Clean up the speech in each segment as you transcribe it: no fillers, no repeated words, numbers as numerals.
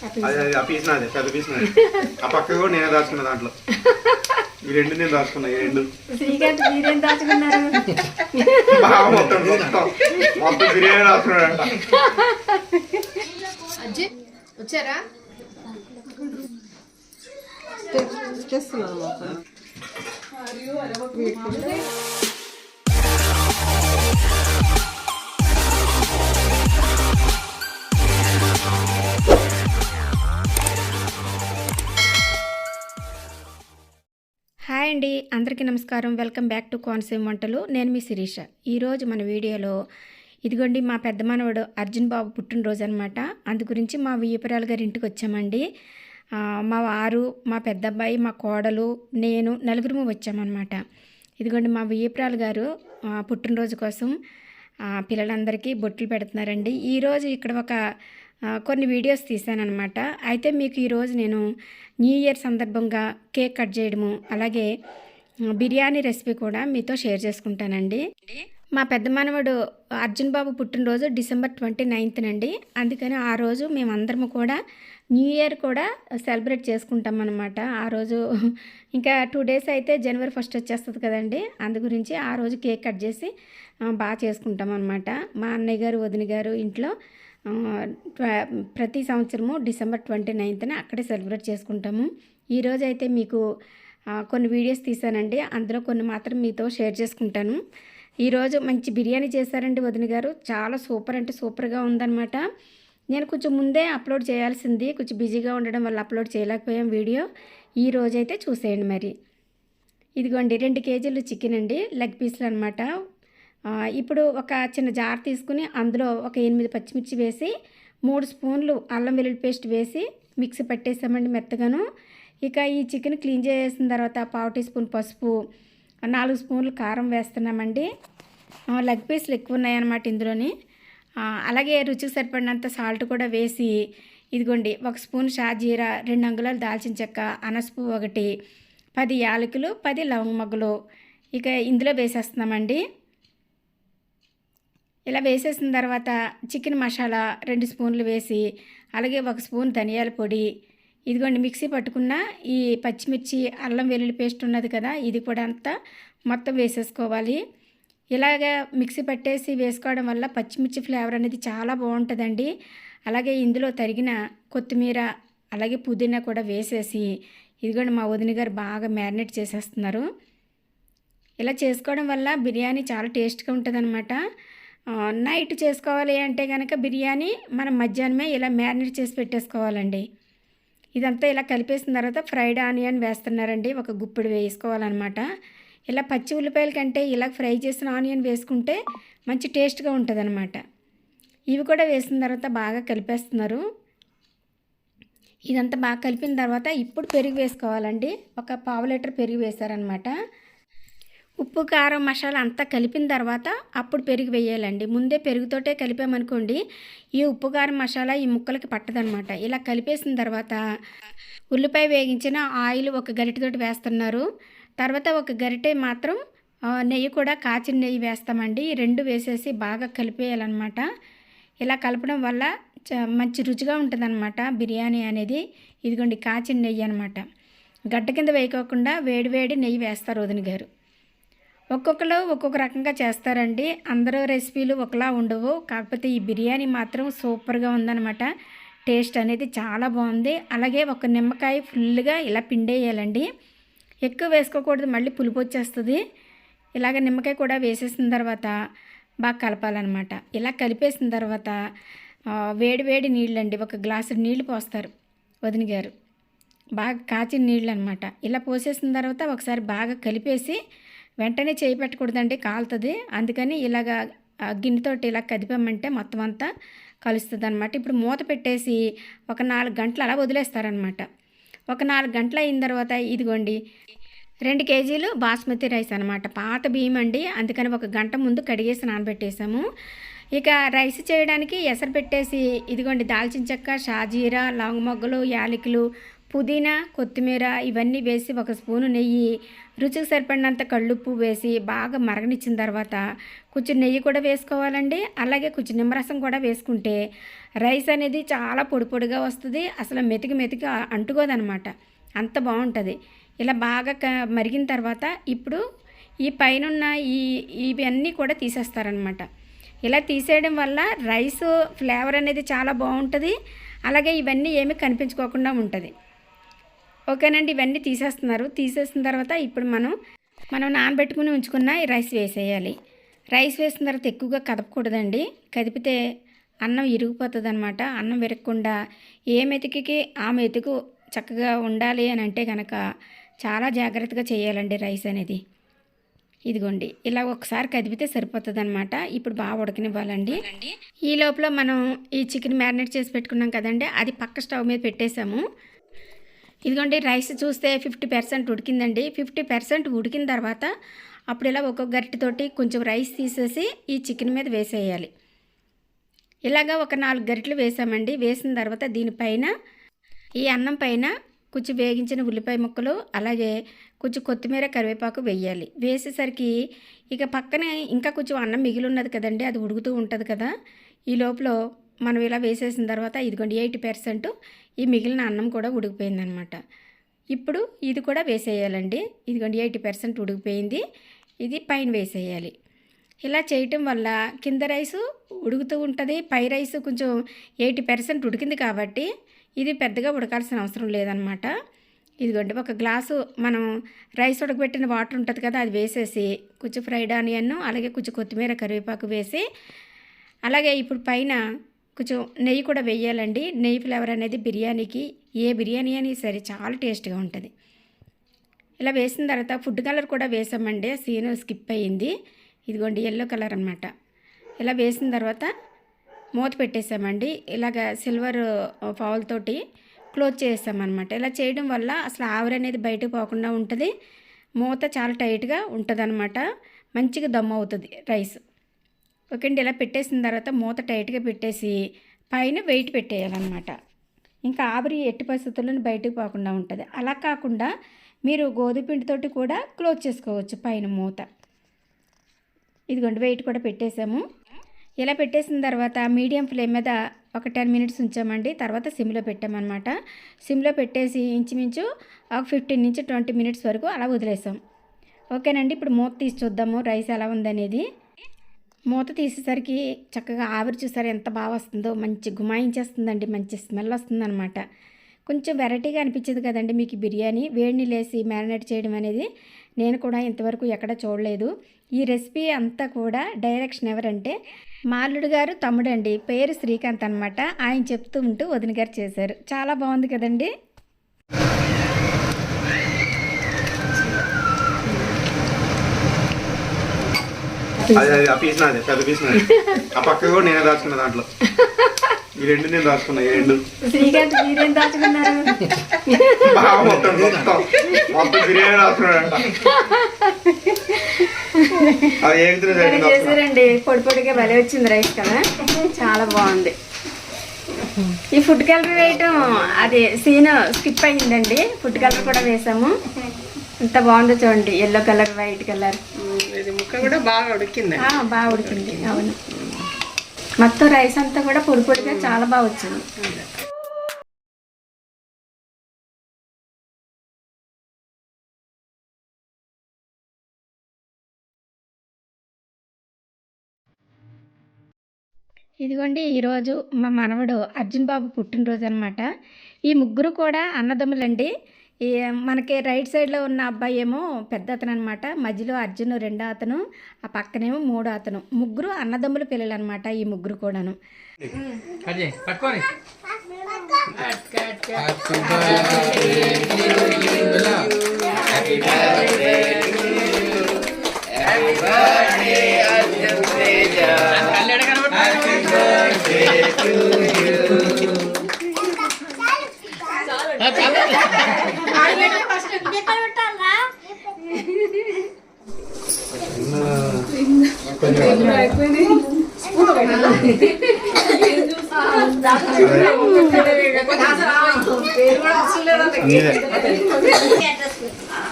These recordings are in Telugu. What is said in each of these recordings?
అది ఆ పీస్ నాదే, పెద్ద పీస్ నాది. ఆ పక్క కూడా నేనే దాచుకున్నా దాంట్లో. ఈ రెండు నేను దాచుకున్నా, ఈ రెండు. శ్రీకాంత్ మీరేం దాచుకున్నారు? మొత్తం బిర్యానీ దాచుకున్నాడంట. అజ్జి వచ్చారా? చేస్తున్నాను. హాయ్ అండి, అందరికీ నమస్కారం. వెల్కమ్ బ్యాక్ టు కోనసీమ వంటలు. నేను మీ శిరీష. ఈరోజు మన వీడియోలో ఇదిగోండి మా పెద్ద మనవడు అర్జున్ బాబు పుట్టినరోజు అనమాట. అందు గురించి మా వియ్యపురాలు గారి ఇంటికి వచ్చామండి. మా వారు, మా పెద్ద అబ్బాయి, మా కోడలు, నేను నలుగురు వచ్చామన్నమాట. ఇదిగోండి మా వియ్యపురాలు గారు పుట్టినరోజు కోసం పిల్లలందరికీ బొట్లు పెడుతున్నారండి. ఈరోజు ఇక్కడ కొన్ని వీడియోస్ తీశానమాట. అయితే మీకు ఈరోజు నేను న్యూ ఇయర్ సందర్భంగా కేక్ కట్ చేయడము, అలాగే బిర్యానీ రెసిపీ కూడా మీతో షేర్ చేసుకుంటానండి. మా పెద్ద మనవడు అర్జున్ బాబు పుట్టినరోజు December 29th అండి. అందుకని ఆ రోజు మేమందరము కూడా న్యూ ఇయర్ కూడా సెలబ్రేట్ చేసుకుంటాం అన్నమాట. ఆ రోజు ఇంకా 2 days అయితే January 1st వచ్చేస్తుంది కదండి. అందు గురించి ఆ రోజు కేక్ కట్ చేసి బాగా చేసుకుంటాం అన్నమాట. మా అన్నయ్య గారు, వదిన గారు ఇంట్లో ప్రతి సంవత్సరము December 29th అక్కడే సెలబ్రేట్ చేసుకుంటాము. ఈరోజు అయితే మీకు కొన్ని వీడియోస్ తీసానండి. అందులో కొన్ని మాత్రం మీతో షేర్ చేసుకుంటాను. ఈరోజు మంచి బిర్యానీ చేశారండి వదిన గారు. చాలా సూపర్ అంటే సూపర్గా ఉందన్నమాట. నేను కొంచెం ముందే అప్లోడ్ చేయాల్సింది, కొంచెం బిజీగా ఉండడం వల్ల అప్లోడ్ చేయలేకపోయాం వీడియో. ఈరోజు అయితే చూసేయండి మరి. ఇదిగోండి 2 kg చికెన్ అండి, లెగ్ పీస్లు అనమాట. ఇప్పుడు ఒక చిన్న జార్ తీసుకుని అందులో ఒక 8 పచ్చిమిర్చి వేసి 3 స్పూన్లు అల్లం వెల్లుల్లి పేస్ట్ వేసి మిక్సీ పట్టేసామండి మెత్తగాను. ఇక ఈ చికెన్ క్లీన్ చేసిన తర్వాత 1/2 teaspoon పసుపు, 4 స్పూన్లు కారం వేస్తున్నామండి. లెగ్ పీస్లు ఎక్కువ ఉన్నాయన్నమాట ఇందులోని. అలాగే రుచికి సరిపడినంత సాల్ట్ కూడా వేసి ఇదిగోండి 1 స్పూన్ షాజీరా, 2 అంగుళాలు దాల్చిన చెక్క, అనసపు 1, 10 యాలకులు, 10 లవంగ మొగ్గలు ఇక ఇందులో వేసేస్తున్నామండి. ఇలా వేసేసిన తర్వాత చికెన్ మసాలా 2 స్పూన్లు వేసి, అలాగే 1 స్పూన్ ధనియాల పొడి, ఇదిగోండి మిక్సీ పట్టుకున్న ఈ పచ్చిమిర్చి అల్లం వెల్లుల్లి పేస్ట్ ఉన్నది కదా, ఇది కూడా అంతా మొత్తం వేసేసుకోవాలి. ఇలాగా మిక్సీ పట్టేసి వేసుకోవడం వల్ల పచ్చిమిర్చి ఫ్లేవర్ అనేది చాలా బాగుంటుందండి. అలాగే ఇందులో తరిగిన కొత్తిమీర, అలాగే పుదీనా కూడా వేసేసి ఇదిగోండి మా వదిన గారు బాగా మ్యారినేట్ చేసేస్తున్నారు. ఇలా చేసుకోవడం వల్ల బిర్యానీ చాలా టేస్ట్గా ఉంటుందన్నమాట. నైట్ చేసుకోవాలి అంటే కనుక బిర్యానీ మనం మధ్యాహ్నమే ఇలా మ్యారినేట్ చేసి పెట్టేసుకోవాలండి. ఇదంతా ఇలా కలిపేసిన తర్వాత ఫ్రైడ్ ఆనియన్ వేస్తున్నారండి, ఒక గుప్పెడు వేసుకోవాలన్నమాట. ఇలా పచ్చి ఉల్లిపాయల కంటే ఇలా ఫ్రై చేసిన ఆనియన్ వేసుకుంటే మంచి టేస్ట్గా ఉంటుందన్నమాట. ఇవి కూడా వేసిన తర్వాత బాగా కలిపేస్తున్నారు. ఇదంతా బాగా కలిపిన తర్వాత ఇప్పుడు పెరుగు వేసుకోవాలండి. ఒక 1/2 లీటర్ పెరుగు వేశారనమాట. ఉప్పు, కారం, మసాలా అంతా కలిపిన తర్వాత అప్పుడు పెరుగు వేయాలండి. ముందే పెరుగుతోటే కలిపామనుకోండి ఈ ఉప్పు, కారం, మసాలా ఈ ముక్కలకి పట్టదనమాట. ఇలా కలిపేసిన తర్వాత ఉల్లిపాయ వేగించిన ఆయిల్ 1 గరిటెతోటి వేస్తున్నారు. తర్వాత 1 గరిటె మాత్రం నెయ్యి కూడా కాచిన నెయ్యి వేస్తామండి. ఈ 2 వేసేసి బాగా కలిపేయాలన్నమాట. ఇలా కలపడం వల్ల మంచి రుచిగా ఉంటుందన్నమాట బిర్యానీ అనేది. ఇదిగోండి కాచిన నెయ్యి అనమాట. గడ్డ కింద వేయకోకుండా వేడి నెయ్యి వేస్తారు వదిన గారు. ఒక్కొక్కరు ఒక్కొక్క రకంగా చేస్తారండి. అందరూ రెసిపీలు ఒకలా ఉండవు. కాకపోతే ఈ బిర్యానీ మాత్రం సూపర్గా ఉందన్నమాట. టేస్ట్ అనేది చాలా బాగుంది. అలాగే 1 నిమ్మకాయ ఫుల్గా ఇలా పిండేయాలండి. ఎక్కువ వేసుకోకూడదు, మళ్ళీ పులుపు వచ్చేస్తుంది. ఇలాగ నిమ్మకాయ కూడా వేసేసిన తర్వాత బాగా కలపాలన్నమాట. ఇలా కలిపేసిన తర్వాత వేడి నీళ్ళండి, 1 గ్లాసు నీళ్ళు పోస్తారు వదిన గారు. బాగా కాచిన నీళ్ళు అనమాట. ఇలా పోసేసిన తర్వాత ఒకసారి బాగా కలిపేసి వెంటనే చేయి పెట్టకూడదండి, కాలుతుంది. అందుకని ఇలాగా గిన్నెతోటి ఇలా కదిపామంటే మొత్తం అంతా కలుస్తుంది అనమాట. ఇప్పుడు మూత పెట్టేసి ఒక 4 గంటలు అలా వదిలేస్తారనమాట. ఒక 4 గంటలు అయిన తర్వాత ఇదిగోండి 2 kg బాస్మతి రైస్ అనమాట. పాత బియ్యం అండి, అందుకని 1 గంట ముందు కడిగేసి నానబెట్టేసాము. ఇక రైస్ చేయడానికి ఎసరు పెట్టేసి ఇదిగోండి దాల్చిన చెక్క, షాజీరా, లవంగ మొగ్గలు, యాలకులు, పుదీనా, కొత్తిమీర ఇవన్నీ వేసి ఒక స్పూను నెయ్యి, రుచికి సరిపడినంత కళ్ళుప్పు వేసి బాగా మరగనిచ్చిన తర్వాత కొంచెం నెయ్యి కూడా వేసుకోవాలండి. అలాగే కొంచెం నిమ్మరసం కూడా వేసుకుంటే రైస్ అనేది చాలా పొడి పొడిగా వస్తుంది. అసలు మెతికి అంటుకోదనమాట, అంత బాగుంటుంది. ఇలా బాగా మరిగిన తర్వాత ఇప్పుడు ఈ పైన ఇవన్నీ కూడా తీసేస్తారనమాట. ఇలా తీసేయడం వల్ల రైస్ ఫ్లేవర్ అనేది చాలా బాగుంటుంది. అలాగే ఇవన్నీ ఏమీ కనిపించుకోకుండా ఉంటుంది. ఓకేనండి, ఇవన్నీ తీసేసిన తర్వాత ఇప్పుడు మనం నానబెట్టుకుని ఉంచుకున్న ఈ రైస్ వేసేయాలి. రైస్ వేసిన తర్వాత ఎక్కువగా కదపకూడదండి. కదిపితే అన్నం ఇరిగిపోతుంది అనమాట. అన్నం విరగకుండా ఏ మెతుకుకి ఆ మెతుకు చక్కగా ఉండాలి అని అంటే కనుక చాలా జాగ్రత్తగా చేయాలండి రైస్ అనేది. ఇదిగోండి ఇలా ఒకసారి కదిపితే సరిపోతుంది అనమాట. ఇప్పుడు బాగా ఉడకనివ్వాలండి. ఈ లోపల మనం ఈ చికెన్ మ్యారినేట్ చేసి పెట్టుకున్నాం కదండి, అది పక్క స్టవ్ మీద పెట్టేసాము. ఇదిగోండి రైస్ చూస్తే 50% ఉడికిందండి. 50% ఉడికిన తర్వాత అప్పుడు ఇలా ఒక్కొక్క గరిటెతోటి కొంచెం రైస్ తీసేసి ఈ చికెన్ మీద వేసేయాలి. ఇలాగా ఒక 4 గరిటెలు వేసామండి. వేసిన తర్వాత దీనిపైన ఈ అన్నం పైన కొంచెం వేగించిన ఉల్లిపాయ ముక్కలు, అలాగే కొంచెం కొత్తిమీర, కరివేపాకు వేయాలి. వేసేసరికి ఇక పక్కనే ఇంకా కొంచెం అన్నం మిగిలి ఉన్నది కదండి, అది ఉడుకుతూ ఉంటుంది కదా. ఈ లోపల మనం ఇలా వేసేసిన తర్వాత ఇదిగోండి 80% ఈ మిగిలిన అన్నం కూడా ఉడికిపోయిందనమాట. ఇప్పుడు ఇది కూడా వేసేయాలండి. ఇదిగోండి 80% ఉడికిపోయింది. ఇది పైన వేసేయాలి. ఇలా చేయటం వల్ల కింద రైసు ఉడుకుతూ ఉంటుంది, పై రైసు కొంచెం 80% ఉడికింది కాబట్టి ఇది పెద్దగా ఉడకాల్సిన అవసరం లేదనమాట. ఇదిగోండి ఒక గ్లాసు మనం రైస్ ఉడకబెట్టిన వాటర్ ఉంటుంది కదా, అది వేసేసి కొంచెం ఫ్రైడ్ ఆనియన్, అలాగే కొంచెం కొత్తిమీర, కరివేపాకు వేసి, అలాగే ఇప్పుడు పైన కొంచెం నెయ్యి కూడా వేయాలండి. నెయ్యి ఫ్లేవర్ అనేది బిర్యానీకి, ఏ బిర్యానీ అని సరే చాలా టేస్ట్గా ఉంటుంది. ఇలా వేసిన తర్వాత ఫుడ్ కలర్ కూడా వేసామండి, సీను స్కిప్ అయ్యింది. ఇదిగోండి ఎల్లో కలర్ అనమాట. ఇలా వేసిన తర్వాత మూత పెట్టేసామండి. ఇలాగ సిల్వర్ ఫౌల్తోటి క్లోజ్ చేసామన్నమాట. ఇలా చేయడం వల్ల అసలు ఆవిరి అనేది బయటకు పోకుండా ఉంటుంది. మూత చాలా టైట్గా ఉంటుంది అనమాట. మంచిగా దమ్ అవుతుంది రైస్. ఓకే అండి, ఇలా పెట్టేసిన తర్వాత మూత టైట్గా పెట్టేసి పైన వెయిట్ పెట్టేయాలన్నమాట. ఇంకా ఆవిరి ఎట్టి పరిస్థితుల్లోనూ బయటకు పోకుండా ఉంటుంది. అలా కాకుండా మీరు గోధుమ పిండితోటి కూడా క్లోజ్ చేసుకోవచ్చు పైన మూత. ఇదిగోండి వెయిట్ కూడా పెట్టేసాము. ఇలా పెట్టేసిన తర్వాత మీడియం ఫ్లేమ్ మీద ఒక 10 మినిట్స్ ఉంచామండి. తర్వాత సిమ్లో పెట్టామన్నమాట. సిమ్లో పెట్టేసి ఇంచుమించు ఒక 15 నుంచి 20 మినిట్స్ వరకు అలా వదిలేసాం. ఓకేనండి, ఇప్పుడు మూత తీసి చూద్దాము రైస్ ఎలా ఉందనేది. మూత తీసేసరికి చక్కగా ఆవిరి చూసారు ఎంత బాగా వస్తుందో, మంచి గుమాయించేస్తుందండి, మంచి స్మెల్ వస్తుందన్నమాట. కొంచెం వెరైటీగా అనిపించేది కదండి మీకు బిర్యానీ. వేడి నీళ్ళేసి మ్యారినేట్ చేయడం అనేది నేను కూడా ఇంతవరకు ఎక్కడ చూడలేదు. ఈ రెసిపీ అంతా కూడా డైరెక్షన్ ఎవరంటే మా అల్లుడు గారు తమ్ముడండి, పేరు శ్రీకాంత్ అనమాట. ఆయన చెప్తూ ఉంటూ వదిన గారు చేశారు. చాలా బాగుంది కదండి. ఆ పీస్ నాది, పెద్ద పీస్ నాది. ఆ పక్క కూడా నేనే దాచుకున్నా దాంట్లో. ఈ రెండు నేను దాచుకున్నా. ఈ రెండు శ్రీకాంత్ మీరేం దాచుకున్నారు? మొత్తం బిర్యానీ దాచుకున్నాడంట. అది చేశారండి, పొడి పొడిగా భలే వచ్చింది రైస్ కదా, చాలా బాగుంది. ఈ ఫుడ్ కలర్ వేయటం అది సీన్ స్కిప్ అయ్యిందండి. ఫుడ్ కలర్ కూడా వేసాము. ఎంత బాగుందో చూడండి, ఎల్లో కలర్, వైట్ కలర్. ఇది ముక్క కూడా బాగా ఉడికింది. బాగా ఉడికింది, అవును. మొత్తం రైస్ అంతా కూడా పొడి పొడిగా చాలా బాగా వచ్చింది. ఇదిగోండి ఈరోజు మా మనవడు అర్జున్ బాబు పుట్టినరోజు అనమాట. ఈ ముగ్గురు కూడా అన్నదమ్ములండి. ఈ మనకి రైట్ సైడ్లో ఉన్న అబ్బాయి ఏమో పెద్ద అతను అనమాట, మధ్యలో అర్జున్ రెండో అతను, ఆ పక్కనేమో మూడో అతను. ముగ్గురు అన్నదమ్ముల పిల్లలు అనమాట ఈ ముగ్గురు కూడాను.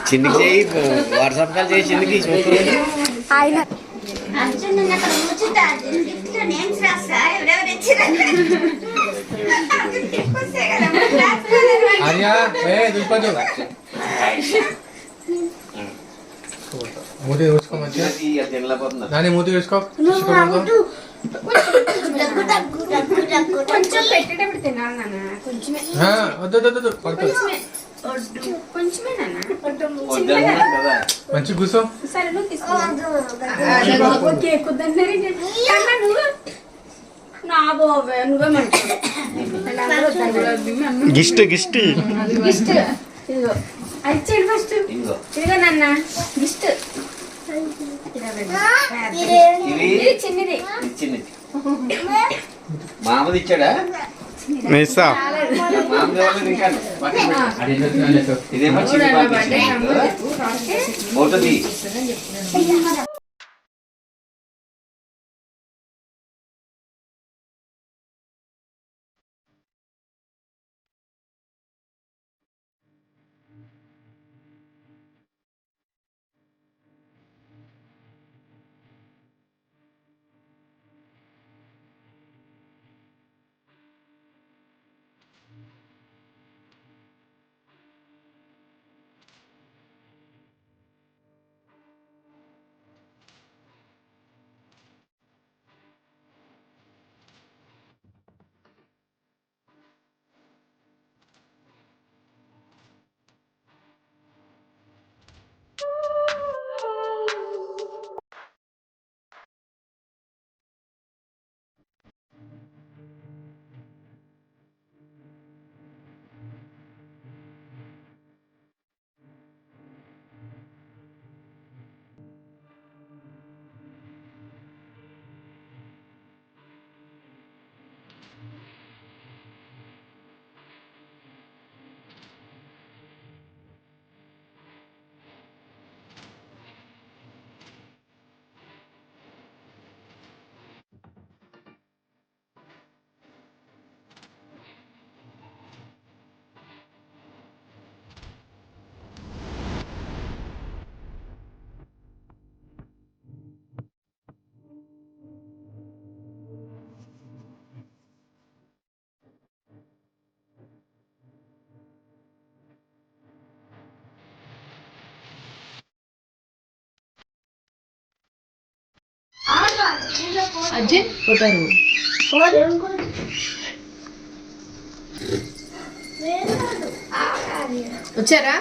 చిన్నికి చేయి వాట్సాప్ కాల్ చేయి చిన్నికి ఆయన మూతి చూసుకో మంచిగా దాన్ని మూతి చూసుకో కొంచెం పెట్టేటప్పుడు తినాలి నాన్న, కొంచెమే వద్దు పడుతుంది కొంచెమే నాన్న. మంచి కూర్చో సరే నువ్వు తీసుకో. కేక్ వద్దంటున్నారు అన్న నువ్వు నా బాబే నువ్వే మంచిగా గిస్ట్ గిస్ట్ గిస్ట్ ఇదిగో అది చేయండి ఫస్ట్. ఇదిగో నాన్న గిస్ట్. ఇది చిన్నది. మామది ఇచ్చాడా ఇస్తా ఇదేమో అవుతుంది. అజ్జి పోతారు వచ్చారా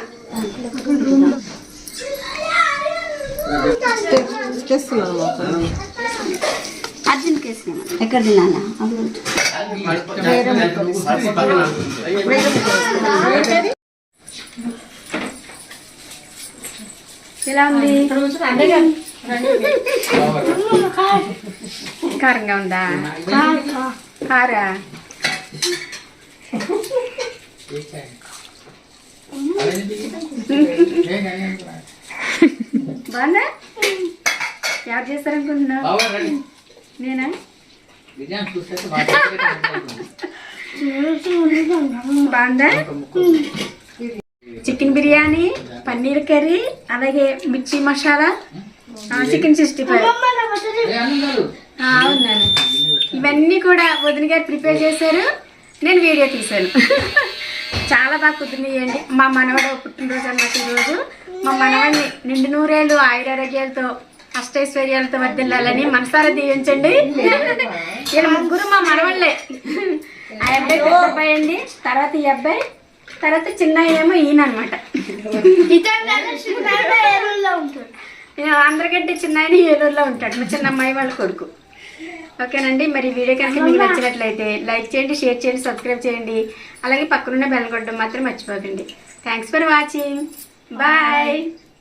అర్జున్ కేసు ఎక్కడ తినాలా ఎలా ఉంది? కారంగా ఉందా? కారా బాగుందా? ఎవరు చేస్తారనుకుంటున్నావు? నేనా? బాగుందా? చికెన్ బిర్యానీ, పన్నీర్ కర్రీ, అలాగే మిర్చి మసాలా, చికెన్ 65. అవునాను. ఇవన్నీ కూడా వదిన గారు ప్రిపేర్ చేశారు, నేను వీడియో తీశాను. చాలా బాగా కుదిరినాయండి. మా మనవడు పుట్టినరోజు అన్నమాట ఈరోజు. మా మనవడిని నిండు నూరేళ్ళు ఆయురారోగ్యాలతో అష్టైశ్వర్యాలతో వర్దిల్లాలని మనసారా దీవించండి. వీళ్ళ ముగ్గురు మా మనవాళ్ళే. ఆ అబ్బాయి పెద్ద అబ్బాయి అండి, తర్వాత ఈ అబ్బాయి, తర్వాత చిన్న ఏమో ఈయన అనమాట. అందరికంటే చిన్న ఆయన ఏలూరులో ఉంటాడు, మా చిన్న అమ్మాయి వాళ్ళ కొడుకు. ఓకేనండి, మరి వీడియో కనుక మీకు నచ్చినట్లయితే లైక్ చేయండి, షేర్ చేయండి, సబ్స్క్రైబ్ చేయండి, అలాగే పక్కనున్న బెల్ కొట్టడం మాత్రం మర్చిపోకండి. Thanks for watching. బాయ్.